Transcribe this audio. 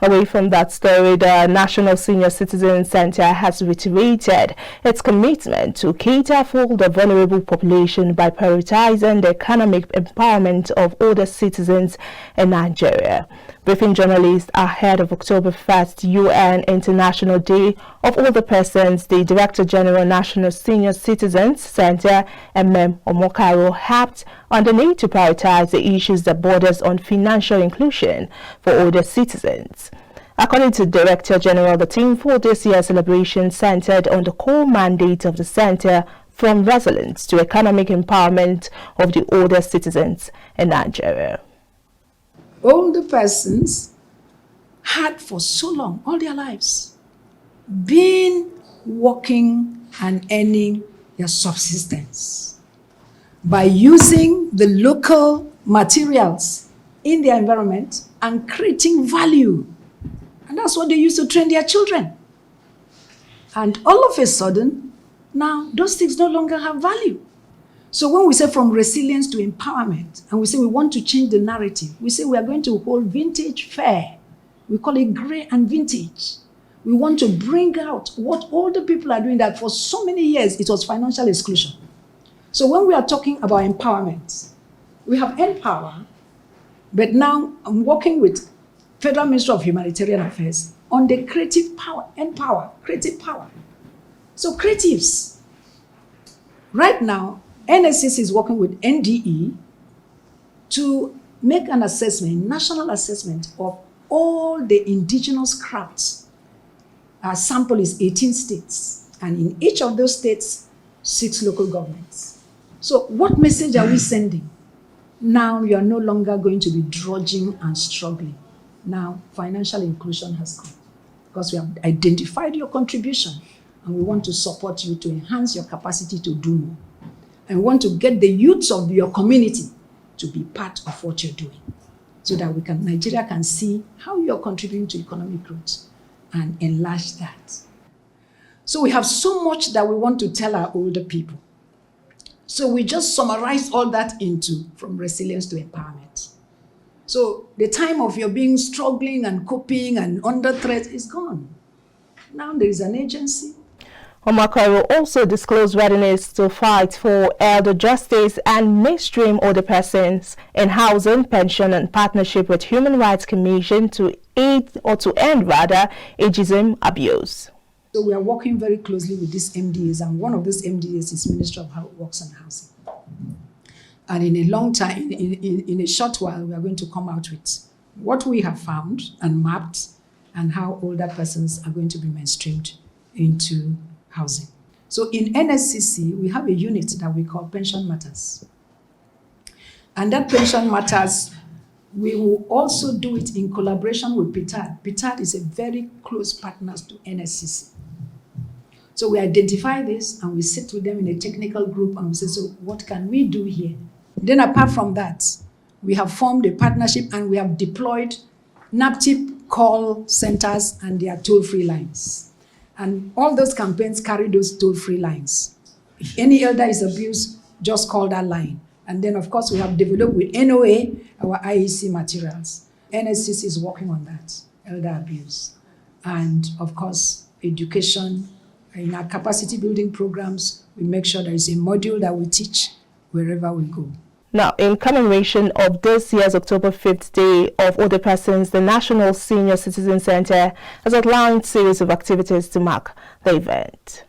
Away from that story, the National Senior Citizen Center has reiterated its commitment to cater for the vulnerable population by prioritizing the economic empowerment of older citizens in Nigeria. Briefing journalists ahead of October 1st UN International Day of Older Persons, the Director General National Senior Citizens Center, MM Omokaro, harped on the need to prioritize the issues that borders on financial inclusion for older citizens. According to Director General, the theme for this year's celebration centered on the core mandate of the center, from resilience to economic empowerment of the older citizens in Nigeria. Older persons had for so long, all their lives, been working and earning their subsistence by using the local materials in their environment and creating value. And that's what they used to train their children. And all of a sudden, now those things no longer have value. So when we say from resilience to empowerment, and we say we want to change the narrative, we say we are going to hold vintage fair. We call it gray and vintage. We want to bring out what older people are doing that for so many years it was financial exclusion. So when we are talking about empowerment, we have Empower, but now I'm working with Federal Ministry of Humanitarian Affairs on the creative power, Empower, creative power. So creatives, right now, Nscc is working with NDE to make an assessment, national assessment of all the indigenous crafts. Our sample is 18 states, and in each of those states, 6 local governments. So what message are we sending? Now you are no longer going to be drudging and struggling. Now financial inclusion has come because we have identified your contribution and we want to support you to enhance your capacity to do more. And we want to get the youths of your community to be part of what you're doing so that Nigeria can see how you're contributing to economic growth and enlarge that. So we have so much that we want to tell our older people. So we just summarize all that into from resilience to empowerment. So the time of your being struggling and coping and under threat is gone. Now there is an agency. Omokaro also disclosed readiness to fight for elder justice and mainstream older persons in housing, pension, and partnership with Human Rights Commission to end ageism abuse. So we are working very closely with these MDAs, and one of those MDAs is Minister of Works and Housing. And in a long time, in a short while, we are going to come out with what we have found and mapped and how older persons are going to be mainstreamed into housing. So in Nscc, we have a unit that we call Pension Matters. And that Pension Matters, we will also do it in collaboration with PITAD. PITAD is a very close partner to Nscc. So we identify this and we sit with them in a technical group and we say, so what can we do here? Then apart from that, we have formed a partnership and we have deployed NAPTIP call centers and their toll-free lines. And all those campaigns carry those toll-free lines. If any elder is abused, just call that line. And then, of course, we have developed with NOA our IEC materials. Nscc is working on that, elder abuse. And, of course, education. In our capacity building programs, we make sure there is a module that we teach wherever we go. Now, in commemoration of this year's October 5th Day of Older Persons, the National Senior Citizen Center has outlined a series of activities to mark the event.